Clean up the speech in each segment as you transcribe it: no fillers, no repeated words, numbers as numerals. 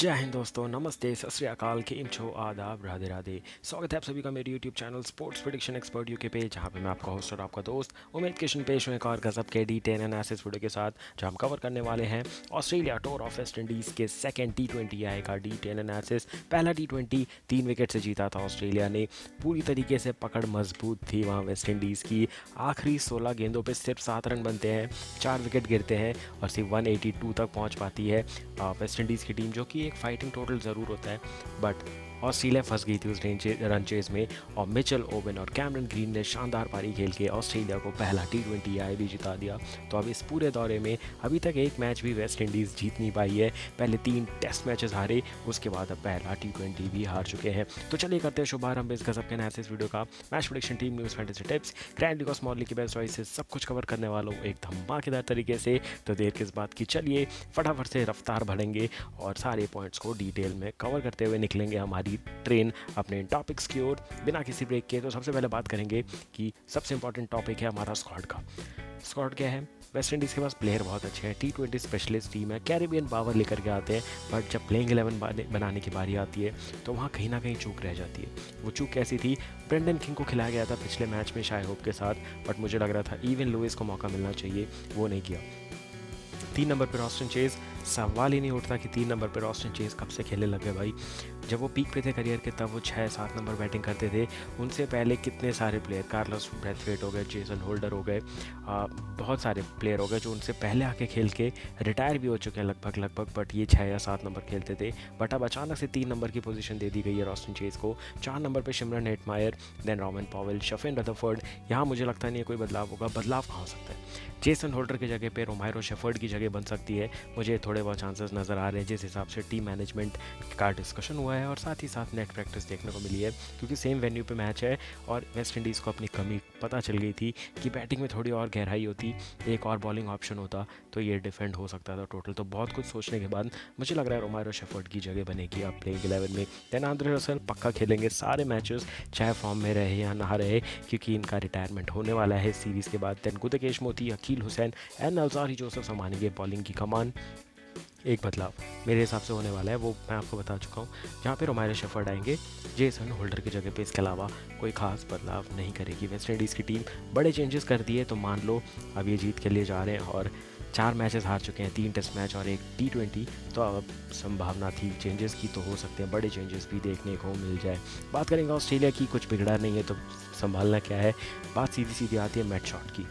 जय हिंद दोस्तों, नमस्ते, सत श्री अकाल, केम छो, आदाब, राधे राधे। स्वागत है आप सभी का मेरे YouTube channel sports prediction expert UK पे, जहाँ पे मैं आपका होस्ट और आपका दोस्त उमेद किशन पेश हुए एक और गजब के डी10 एनालिसिस वीडियो के साथ, जहाँ हम कवर करने वाले हैं Australia tour of West Indies के सेकंड टी20 आएगा डी10 एनालिसिस। पहला टी20 3 विकेट से जीता था ऑस्ट्रेलिया ने, पूरी तरीके से पकड़ मजबूत थी वहाँ वेस्ट इंडीज़ की। आखिरी 16 गेंदों पर सिर्फ 7 रन बनते हैं, 4 विकेट गिरते हैं और सिर्फ 182 तक पहुँच पाती है वेस्ट इंडीज़ की टीम, जो कि एक फाइटिंग टोटल ज़रूर होता है। बट ऑस्ट्रेलिया फंस गई थी उस रन चेज में, और मिचेल ओवन और कैमरन ग्रीन ने शानदार पारी खेल के ऑस्ट्रेलिया को पहला टी20 आई भी जिता दिया। तो अब इस पूरे दौरे में अभी तक एक मैच भी वेस्ट इंडीज़ जीत नहीं पाई है। पहले 3 टेस्ट मैचेस हारे, उसके बाद अब पहला टी20 भी हार चुके हैं। तो चलिए करते हैं शुभारंभ इस गजब के एनालिसिस वीडियो का। Match prediction, team news, fantasy tips, grand league और स्मॉल लीग की बेस्ट चॉइसेस, सब कुछ कवर करने वालों एक धमाकेदार तरीके से। तो देर किस बात की, चलिए फटाफट से रफ्तार बढ़ेंगे और सारे पॉइंट्स को डिटेल में कवर करते हुए निकलेंगे हमारी ट्रेन अपने टॉपिक्स की ओर बिना किसी ब्रेक के। तो सबसे पहले बात करेंगे कि सबसे इंपॉर्टेंट टॉपिक है हमारा स्क्वाड का। स्क्वाड क्या है? वेस्ट इंडीज़ के पास प्लेयर बहुत अच्छे हैं, टी20 स्पेशलिस्ट टीम है, कैरिबियन पावर लेकर के आते हैं। बट जब प्लेइंग 11 बनाने की बारी आती है तो वहाँ कहीं ना कहीं चूक रह जाती है। वो चूक कैसी थी? ब्रेंडन किंग को खिलाया गया था पिछले मैच में शाय होप के साथ, बट मुझे लग रहा था इवन लुइस को मौका मिलना चाहिए, वो नहीं किया। 3 नंबर पर ऑस्टिन चेज, सवाल ही नहीं उठता कि 3 नंबर पर ऑस्टिन चेज कब से खेलने लगे भाई। जब वो पीक पे थे करियर के तब वो 6-7 नंबर बैटिंग करते थे। उनसे पहले कितने सारे प्लेयर, कार्लोस ब्रैथवेट हो गए, जेसन होल्डर हो गए, बहुत सारे प्लेयर हो गए जो उनसे पहले आके खेल के रिटायर भी हो चुके हैं लगभग। बट ये 6 या 7 नंबर खेलते थे। बट अब अचानक से 3 नंबर की पोजीशन दे दी गई है ऑस्टिन चेज को। 4 नंबर पर Shimron Hetmyer, then Robin Powell, Sherfane Rutherford. यहाँ मुझे लगता नहीं है कोई बदलाव होगा। बदलाव कहाँ हो सकता है? जेसन होल्डर की जगह पे रोमायरो शेफर्ड की जगह बन सकती है। मुझे थोड़े बहुत चांसेस नज़र आ रहे हैं जिस हिसाब से टीम मैनेजमेंट का डिस्कशन हुआ है, और साथ ही साथ नेट प्रैक्टिस देखने को मिली है, क्योंकि सेम वेन्यू पे मैच है। और वेस्ट इंडीज़ को अपनी कमी पता चल गई थी कि बैटिंग में थोड़ी और गहराई होती, एक और बॉलिंग ऑप्शन होता तो ये डिफेंड हो सकता था टोटल। तो बहुत कुछ सोचने के बाद मुझे लग रहा है रोमायरो शेफर्ड की जगह बनेगी अब प्लेइंग 11 में। देन आंद्रे रसल पक्का खेलेंगे सारे मैचेस, चाहे फॉर्म में रहे या ना रहे, क्योंकि इनका रिटायरमेंट होने वाला है सीरीज़ के बाद। देन गुदकेश मोती, अकील हुसैन एंड नवजारी जोसेफ संभालेंगे बॉलिंग की कमान। एक बदलाव मेरे हिसाब से होने वाला है, वो मैं आपको बता चुका हूँ, जहाँ पे रोमायरो शेफर्ड आएंगे जेसन होल्डर की जगह पे। इसके अलावा कोई खास बदलाव नहीं करेगी वेस्ट इंडीज़ की टीम। बड़े चेंजेस कर दिए तो मान लो अब ये जीत के लिए जा रहे हैं, और 4 मैचेस हार चुके हैं, 3 टेस्ट मैच और 1 टी20। तो अब संभावना थी चेंजेस की, तो हो सकते हैं बड़े चेंजेस भी देखने को मिल जाए। बात करेंगे ऑस्ट्रेलिया की, कुछ बिगड़ा नहीं है तो संभालना क्या है। बात सीधी सीधी आती है मैट शॉट की।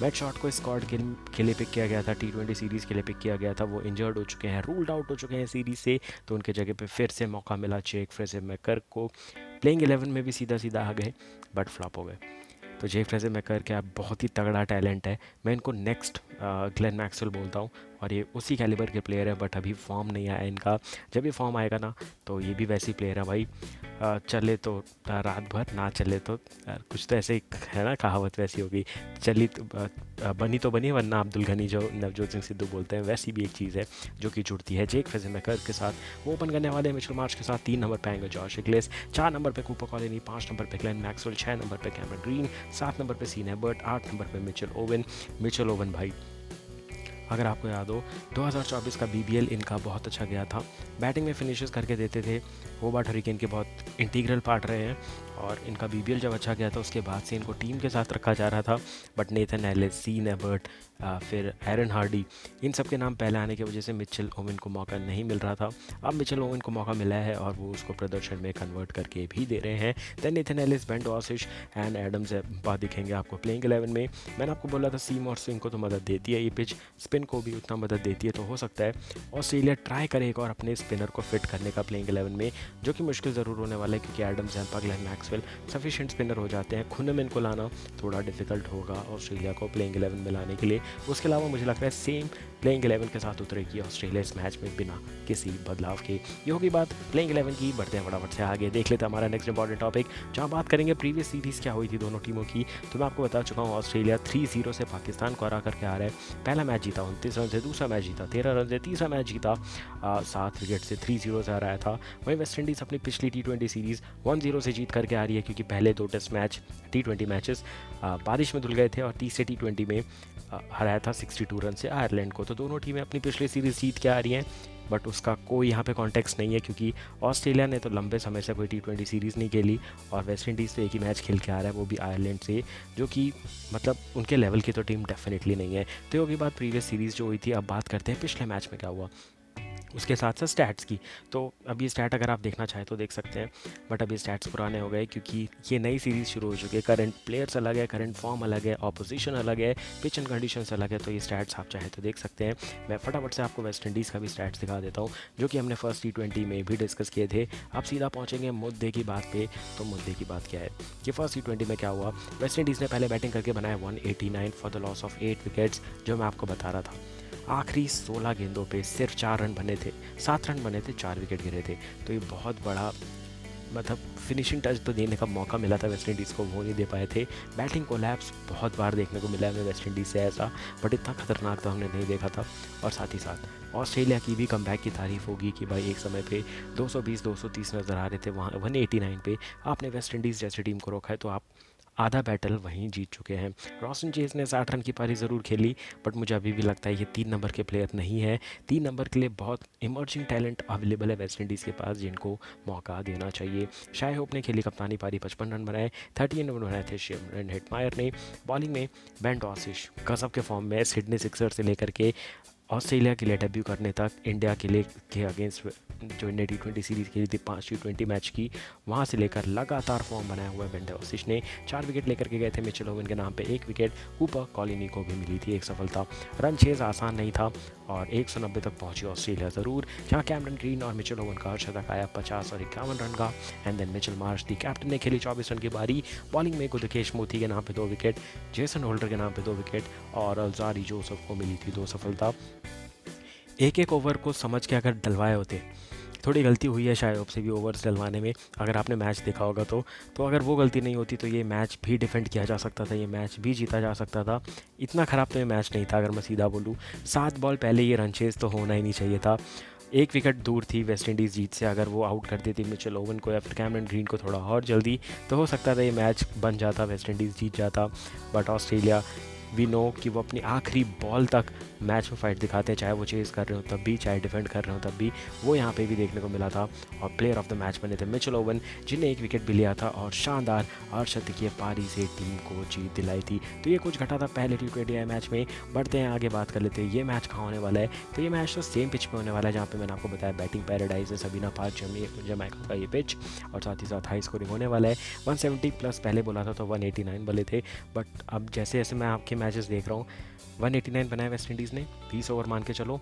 मैट शॉट को स्क्वाड के लिए पिक किया गया था, टी20 सीरीज़ के लिए पिक किया गया था। वो इंजर्ड हो चुके हैं, रूल्ड आउट हो चुके हैं सीरीज़ से, तो उनके जगह पे फिर से मौका मिला जेक फ्रेज़र मैकर को। प्लेइंग 11 में भी सीधा सीधा आ गए, बट फ्लॉप हो गए। तो जेक फ्रेज़र मैकर क्या बहुत ही तगड़ा टैलेंट है, मैं इनको नेक्स्ट ग्लेन मैक्सवेल बोलता हूँ, और ये उसी कैलिबर के प्लेयर है। बट अभी फॉर्म नहीं आया इनका, जब ये फॉर्म आएगा ना तो ये भी वैसी प्लेयर है भाई। चले तो रात भर, ना चले तो कुछ तो ऐसे है ना, कहावत वैसी होगी, चली तो बनी तो बनी, वरना अब्दुल गनी जो नवजोत सिंह सिद्धू बोलते हैं, वैसी भी एक चीज़ है जो कि जुड़ती है जेक फ्रेज़र मैकर के साथ। वो ओपन करने वाले मिचेल मार्श के साथ। 3 नंबर पे आएंगे जॉश इग्लेस, 4 नंबर पे कूपर कॉलिनी, 5 नंबर पे ग्लेन मैक्सवेल, 6 नंबर पे कैमरन ग्रीन, 7 नंबर पे सीन एबर्ट, 8 नंबर पे मिचेल ओवन भाई। अगर आपको याद हो 2024 का बीबीएल इनका बहुत अच्छा गया था, बैटिंग में फिनिशेस करके देते थे। होबार्ट हरिकेन के बहुत इंटीग्रल पार्ट रहे हैं, और इनका बीबीएल जब अच्छा गया था उसके बाद से इनको टीम के साथ रखा जा रहा था। But Nathan Ellis, Sean Abbott, फिर एरन हार्डी, इन सब के नाम पहले आने की वजह से मिचेल ओवन को मौका नहीं मिल रहा था। अब मिचेल ओवन को मौका मिला है और वो उसको प्रदर्शन में कन्वर्ट करके भी दे रहे हैं। Then Nathan Ellis, Ben Dawsish and Adams बाद दिखेंगे आपको प्लेइंग 11 में। मैंने आपको बोला था सीम और स्विंग को तो मदद देती है ये पिच, स्पिन को भी उतना मदद देती है। तो हो सकता है ऑस्ट्रेलिया ट्राई करे एक और अपने स्पिनर को फिट करने का प्लेइंग 11 में, जो कि मुश्किल ज़रूर होने वाला है, क्योंकि Adam Zampa, Glenn Maxwell sufficient spinner हो जाते हैं। खुनम इनको लाना थोड़ा डिफिकल्ट होगा ऑस्ट्रेलिया को प्लेइंग 11 में लाने के लिए। उसके अलावा मुझे लग रहा है सेम प्लेइंग 11 के साथ उतरेगी ऑस्ट्रेलिया इस मैच में बिना किसी बदलाव के। ये होगी बात प्लेइंग 11 की। बढ़ते हैं फटाफट से आगे, देख लेते हैं हमारा नेक्स्ट इंपॉर्टेंट टॉपिक, जहाँ बात करेंगे प्रीवियस सीरीज़ क्या हुई थी दोनों टीमों की। तो मैं आपको बता चुका हूँ ऑस्ट्रेलिया 3-0 से पाकिस्तान को हरा करके आ रहा है। पहला मैच जीता 29 रन से, दूसरा मैच जीता 13 रन से, तीसरा मैच जीता 7 विकेट से 3-0 से हराया था। वहीं वेस्ट इंडीज़ अपनी पिछली टी20 सीरीज़ 1-0 से जीत करके आ रही है, क्योंकि पहले 2 टेस्ट मैच टी20 मैचेस बारिश में धुल गए थे, और तीसरे टी20 में हराया था 62 रन से आयरलैंड को। तो दोनों टीमें अपनी पिछली सीरीज़ जीत के आ रही हैं। बट उसका कोई यहाँ पे कॉन्टेक्स्ट नहीं है, क्योंकि ऑस्ट्रेलिया ने तो लंबे समय से कोई T20 सीरीज़ नहीं खेली और वेस्ट इंडीज़ तो एक ही मैच खेल के आ रहा है, वो भी आयरलैंड से, जो कि मतलब उनके लेवल की तो टीम डेफिनेटली नहीं है। तो ये होगी बात प्रीवियस सीरीज़ जो हुई थी। अब बात करते हैं पिछले मैच में क्या हुआ, उसके साथ साथ स्टैट्स की। तो अभी स्टैट अगर आप देखना चाहें तो देख सकते हैं, बट अभी स्टैट्स पुराने हो गए क्योंकि ये नई सीरीज़ शुरू हो चुकी है। करंट प्लेयर्स अलग है, करंट फॉर्म अलग है, ऑपोजिशन अलग है, पिच एंड कंडीशंस अलग है, तो ये स्टैट्स आप चाहें तो देख सकते हैं। मैं फटाफट से आपको वेस्ट इंडीज़ का भी स्टैट्स दिखा देता हूँ, जो कि हमने फर्स्ट T20 में भी डिस्कस किए थे। आप सीधा पहुँचेंगे मुद्दे की बात पे। तो मुद्दे की बात क्या है कि फर्स्ट T20 में क्या हुआ, वेस्ट इंडीज़ ने पहले बैटिंग करके बनाया 189 for the loss of 8 wickets, जो मैं आपको बता रहा था। आखिरी 16 गेंदों पे सिर्फ 4 रन बने थे, 7 रन बने थे, 4 विकेट गिरे थे। तो ये बहुत बड़ा मतलब फिनिशिंग टच तो देने का मौका मिला था वेस्ट इंडीज़ को, वो नहीं दे पाए थे। बैटिंग कोलैप्स बहुत बार देखने को मिला है हमें वेस्ट इंडीज़ से ऐसा, बट इतना खतरनाक तो हमने नहीं देखा था। और साथ ही साथ ऑस्ट्रेलिया की भी कमबैक की तारीफ होगी कि भाई एक समय पे 220-230 नज़र आ रहे थे, वहाँ 189 पे आपने वेस्ट इंडीज़ जैसी टीम को रोका है, तो आप आधा बैटल वहीं जीत चुके हैं। रॉसन चेज ने 60 रन की पारी ज़रूर खेली, बट मुझे अभी भी लगता है ये 3 नंबर के प्लेयर नहीं है। 3 नंबर के लिए बहुत इमर्जिंग टैलेंट अवेलेबल है वेस्ट इंडीज़ के पास, जिनको मौका देना चाहिए। शाय होप ने खेली कप्तानी पारी, 55 रन बनाए, 13 रन बनाए थे शिमरन हेटमायर ने। बॉलिंग में बेन डॉसिश गजब के फॉर्म में, सिडनी सिक्सर से लेकर के ऑस्ट्रेलिया के लिए डेब्यू करने तक, इंडिया के लिए के अगेंस्ट जो इंडिया T20 सीरीज़ खेली थी 5 T20 मैच की, वहाँ से लेकर लगातार फॉर्म बनाया हुआ है बेन डॉसिश ने। 4 विकेट लेकर के गए थे, मिचेल ओवन के नाम पे 1 विकेट, कूपर कॉलिनी को भी मिली थी एक सफलता। रन चेज आसान नहीं था और 190 तक पहुंची ऑस्ट्रेलिया ज़रूर, जहाँ कैमरन ग्रीन और मिचेल ओवन का शतक आया 50 और 51 रन का। And then Mitchell Marsh the captain ने खेली 24 रन की बारी। बॉलिंग में गुदकेश मोती के नाम पे 2 विकेट, जेसन होल्डर के नाम पे 2 विकेट और अल्जारी जोसेफ को मिली थी 2 सफलता। एक एक ओवर को समझ के अगर डलवाए होते, थोड़ी गलती हुई है शायद से भी ओवर्स डलवाने में, अगर आपने मैच देखा होगा तो अगर वो गलती नहीं होती तो ये मैच भी डिफेंड किया जा सकता था, ये मैच भी जीता जा सकता था। इतना ख़राब तो ये मैच नहीं था अगर मैं सीधा बोलूँ। 7 बॉल पहले ये रन चेज तो होना ही नहीं चाहिए था। 1 विकेट दूर थी वेस्ट इंडीज़ जीत से, अगर वो आउट कर देती मिचेल ओवन को या फिर कैमरन ग्रीन को थोड़ा और जल्दी, तो हो सकता था ये मैच बन जाता, वेस्ट इंडीज़ जीत जाता। बट ऑस्ट्रेलिया वी नो कि वो अपनी आखिरी बॉल तक मैच में फाइट दिखाते हैं, चाहे वो चेज़ कर रहे हो तब भी, चाहे डिफेंड कर रहे हो तब भी। वो यहाँ पे भी देखने को मिला था। और प्लेयर ऑफ द मैच बने थे मिचेल ओवन, जिन्हें 1 विकेट भी लिया था और शानदार अर्धशतकीय पारी से टीम को जीत दिलाई थी। तो ये कुछ घटा था पहले T20 मैच में। बढ़ते हैं आगे, बात कर लेते हैं ये मैच कहाँ होने वाला है। तो ये मैच तो सेम पिच पे होने वाला है जहाँ पे मैंने आपको बताया बैटिंग पैराडाइज है, सबीना पार्क जमैका का ये पिच, और साथ ही साथ हाई स्कोरिंग होने वाला है। 170 प्लस पहले बोला था तो 189 बोले थे, बट अब जैसे जैसे मैं आपके मैचेस देख रहा हूँ 189 बनाया वेस्ट इंडीज़ ने, 20 ओवर मान के चलो।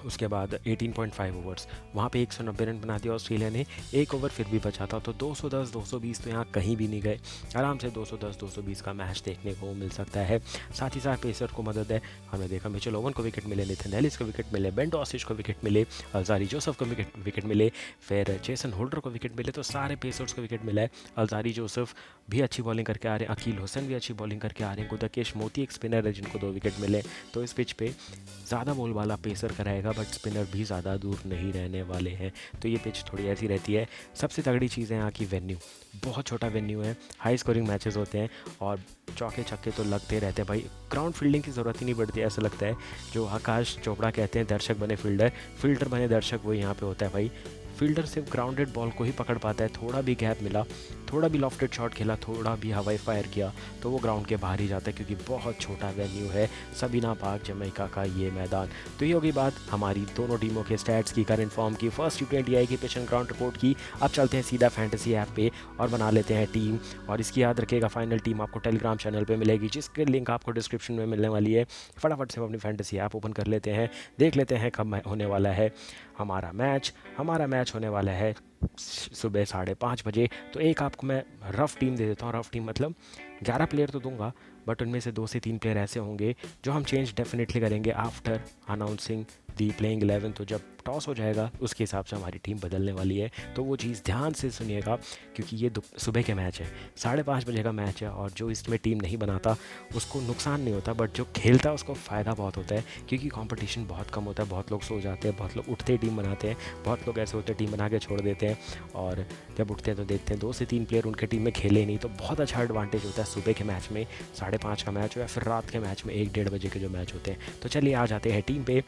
उसके बाद 18.5 ओवर्स, वहाँ पे 190 रन बना दिया ऑस्ट्रेलिया ने। 1 ओवर फिर भी बचा था, तो 210 220 तो यहाँ कहीं भी नहीं गए। आराम से 210 220 का मैच देखने को मिल सकता है। साथ ही साथ पेसर को मदद है, हमने देखा मिचेल ओवन को विकेट मिले, नेथन एलिस को विकेट मिले, बेन डॉसिश को विकेट मिले, अल्जारी जोसेफ को विकेट मिले, फिर जेसन होल्डर को विकेट मिले, तो सारे पेसर्स को विकेट मिला है। अल्जारी जोसेफ भी अच्छी बॉलिंग करके आ रहे हैं, अकील हुसैन भी अच्छी बॉलिंग करके आ रहे हैं, गुदकेश मोती एक स्पिनर है जिनको 2 विकेट मिले। तो इस पिच पे ज़्यादा बॉल वाला पेसर कराएगा, बट स्पिनर भी ज़्यादा दूर नहीं रहने वाले हैं। तो ये पिच थोड़ी ऐसी रहती है। सबसे तगड़ी चीज़ है यहाँ की वेन्यू, बहुत छोटा वेन्यू है, हाई स्कोरिंग मैचेस होते हैं और चौके छक्के तो लगते रहते हैं भाई। ग्राउंड फील्डिंग की ज़रूरत ही नहीं पड़ती, ऐसा लगता है। जो आकाश चोपड़ा कहते हैं दर्शक बने फील्डर, फील्डर बने दर्शक, वो यहाँ पे होता है भाई। फील्डर सिर्फ ग्राउंडेड बॉल को ही पकड़ पाता है, थोड़ा भी गैप मिला, थोड़ा भी लॉफ्टेड शॉट खेला, थोड़ा भी हवाई फायर किया तो वो ग्राउंड के बाहर ही जाता है, क्योंकि बहुत छोटा वेन्यू है सबीना पार्क जमैका का ये मैदान। तो ये होगी बात हमारी दोनों टीमों के स्टैट्स की, करंट फॉर्म की, फर्स्ट T20 आई की पिच एंड ग्राउंड रिपोर्ट की। अब चलते हैं सीधा फैंटेसी ऐप पे और बना लेते हैं टीम। और इसकी याद रखिएगा फाइनल टीम आपको टेलीग्राम चैनल पे मिलेगी, जिसके लिंक आपको डिस्क्रिप्शन में मिलने वाली है। फटाफट से अपनी फैंटेसी ऐप ओपन कर लेते हैं, देख लेते हैं कब होने वाला है हमारा मैच होने वाला है सुबह 5:30 बजे। तो एक आपको मैं रफ़ टीम दे देता हूँ, रफ़ टीम मतलब 11 प्लेयर तो दूंगा, बट उनमें से 2 से 3 प्लेयर ऐसे होंगे जो हम चेंज डेफिनेटली करेंगे आफ्टर अनाउंसिंग दी प्लेइंग 11। तो जब टॉस हो जाएगा उसके हिसाब से हमारी टीम बदलने वाली है, तो वो चीज़ ध्यान से सुनिएगा, क्योंकि ये सुबह के मैच है, 5:30 बजे का मैच है, और जो इसमें टीम नहीं बनाता उसको नुकसान नहीं होता, बट जो खेलता है उसको फ़ायदा बहुत होता है, क्योंकि कंपटीशन बहुत कम होता है। बहुत लोग सो जाते हैं, बहुत लोग उठते टीम बनाते हैं, बहुत लोग ऐसे होते हैं टीम बना के छोड़ देते हैं, और जब उठते हैं तो देखते हैं 2 से 3 प्लेयर उनके टीम में खेले नहीं। तो बहुत अच्छा एडवांटेज होता है सुबह के मैच में, 5:30 का मैच हो या फिर रात के मैच में 1-1:30 बजे के जो मैच होते हैं। तो चलिए आ जाते हैं टीम पे।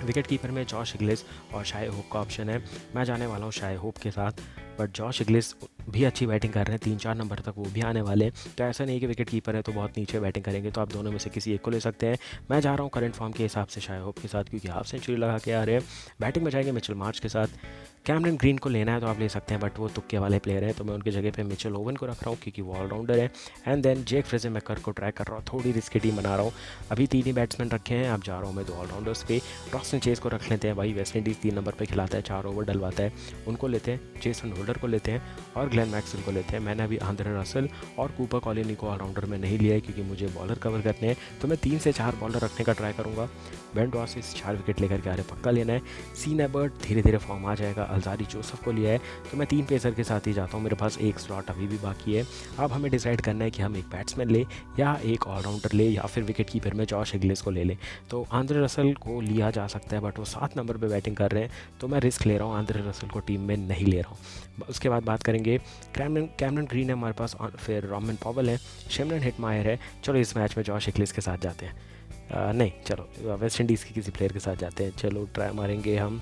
विकेट कीपर में जॉश इग्लिस और शाय होप का ऑप्शन है। मैं जाने वाला हूँ शाय होप के साथ, बट जॉश इग्लिस भी अच्छी बैटिंग कर रहे हैं, 3-4 नंबर तक वो भी आने वाले हैं। तो ऐसा नहीं है कि विकेट कीपर है तो बहुत नीचे बैटिंग करेंगे, तो आप दोनों में से किसी एक को ले सकते हैं। मैं जा रहा हूँ करंट फॉर्म के हिसाब से शाय होप के साथ, क्योंकि हाफ सेंचुरी लगा के आ रहे हैं। बैटिंग में जाएंगे मिचेल मार्श के साथ। कैमरन ग्रीन को लेना है तो आप ले सकते हैं, बट वो तुक्के वाले प्लेयर हैं, तो मैं उनकी जगह पे मिचेल ओवन को रख रहा हूँ क्योंकि वो ऑलराउंडर है। एंड देन जेक फ्रेजेमेकर को ट्राई कर रहा हूँ, थोड़ी रिस्की टीम बना रहा हूँ। अभी 3 ही बैट्समैन रखे हैं, अब जा रहा हूँ मैं 2 ऑलराउंडर्स पे। रॉसन चेस को रख लेते हैं भाई, वेस्ट इंडीज़ 3 नंबर पे खिलाता है, 4 ओवर डलवाता है, उनको लेते हैं। जेसन होल्डर को लेते हैं और ग्लेन मैक्सवेल को लेते हैं। मैंने अभी आंद्रे रसल और कूपर कॉलोनी को ऑलराउंडर में नहीं लिया है क्योंकि मुझे बॉलर कवर करने हैं, तो मैं 3 से 4 बॉलर रखने का ट्राई करूँगा। बेन डॉसिस 4 विकेट लेकर के आ रहे, पक्का लेना है। सीन एबर्ट धीरे धीरे फॉर्म आ जाएगा। अल्जारी जोसेफ को लिया है, तो मैं 3 पेसर के साथ ही जाता हूँ। मेरे पास एक स्लॉट अभी भी बाकी है। अब हमें डिसाइड करना है कि हम एक बैट्समैन ले या एक ऑलराउंडर ले या फिर विकेट कीपर में जॉश इग्लिस को ले लें। तो आंद्रे रसल को लिया जा सकता है, बट वो 7 नंबर पर बैटिंग कर रहे हैं, तो मैं रिस्क ले रहा हूँ, आंद्रे रसल को टीम में नहीं ले रहा हूँ। उसके बाद बात करेंगे कैमरन ग्रीन है हमारे पास, फिर रॉमन पॉवल है, शिमरन हिटमायर है। चलो इस मैच में जॉश इग्लिस के साथ जाते हैं। नहीं, चलो वेस्ट इंडीज़ के किसी प्लेयर के साथ जाते हैं। चलो ट्राई मारेंगे हम।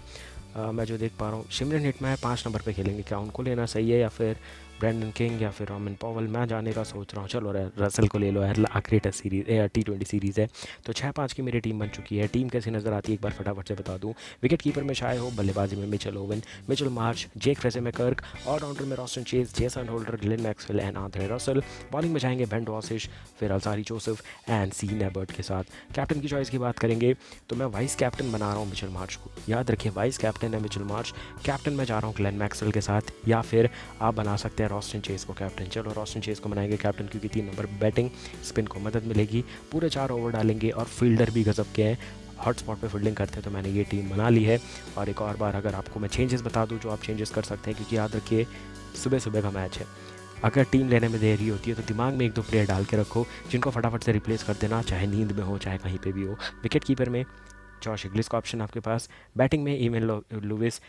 मैं जो देख पा रहा हूँ शिमरन हिटमायर 5 नंबर पे खेलेंगे, क्या उनको लेना सही है या फिर ब्रैंडन किंग या फिर रॉमन पॉवल? मैं जाने का सोच रहा हूँ, चलो रसल को ले लो यार, आखिरी टेस्ट सीरीज T20 सीरीज़ है। तो 6-5 की मेरी टीम बन चुकी है। टीम कैसी नज़र आती है एक बार फटाफट से बता दूँ। विकेट कीपर में शाय हो, बल्लेबाजी में Mitchell Owen, Mitchell Marsh, Jake Fraser McGurk, all rounder में Roston Chase, Jason Holder, Glenn Maxwell and Andre Russell. Bowling में जाएंगे बेन डॉसिस, फिर Alzarri Joseph and Sean Abbott के साथ। कैप्टन की चॉइस की बात करेंगे तो मैं वाइस कैप्टन बना रहा हूँ मिचेल मार्श को। याद रखिए वाइस कैप्टन है मिचेल मार्श, कैप्टन में जा रहा हूँ ग्लेन मैक्सवेल के साथ, या फिर आप बना सकते हैं रॉस्टन चेज को कैप्टन। चलो रॉस्टन चेज को बनाएंगे कैप्टन, क्योंकि 3 नंबर बैटिंग, स्पिन को मदद मिलेगी, पूरे 4 ओवर डालेंगे और फील्डर भी गजब के हैं, हॉट स्पॉट पे फील्डिंग करते हैं। तो मैंने ये टीम बना ली है। और एक और बार अगर आपको मैं चेंजेस बता दूं जो आप चेंजेस कर सकते हैं, क्योंकि याद रखिए सुबह सुबह का मैच है, अगर टीम लेने में देरी होती है तो दिमाग में 1-2 प्लेयर डाल के रखो जिनको फटाफट से रिप्लेस कर देना, चाहे नींद में हो चाहे कहीं पे भी हो। विकेट कीपर में जॉश इग्लिस का ऑप्शन आपके पास, बैटिंग में ईमेल लुइस,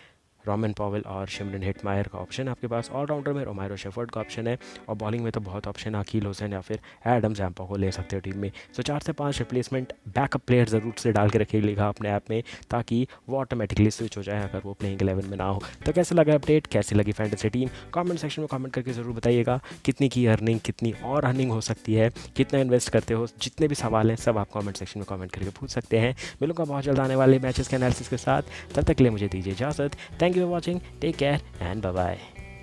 रॉमन पॉवल और शिमरन हिटमायर का ऑप्शन है आपके पास, ऑलराउंडर में रोमारो शेफर्ड का ऑप्शन है, और बॉलिंग में तो बहुत ऑप्शन है, अकील हुसैन या फिर एडम जैम्पा को ले सकते हो टीम में। तो 4 से 5 रिप्लेसमेंट बैकअप प्लेयर ज़रूर से डाल के रखिएगा अपने ऐप में, ताकि वो ऑटोमेटिकली स्विच हो जाए अगर वो प्लेइंग 11 में ना हो। तो कैसे लगा अपडेट, कैसी लगी फैंटेसी टीम, कमेंट सेक्शन में कमेंट करके ज़रूर बताइएगा। कितनी की अर्निंग, कितनी और अर्निंग हो सकती है, कितना इन्वेस्ट करते हो, जितने भी सवाल हैं सब आप कमेंट सेक्शन में कमेंट करके पूछ सकते हैं। मिलूंगा बहुत जल्द आने वाले मैचेस के एनालिसिस के साथ, तब तक के लिए मुझे दीजिए इजाज़त। Thank you for watching, take care and bye bye.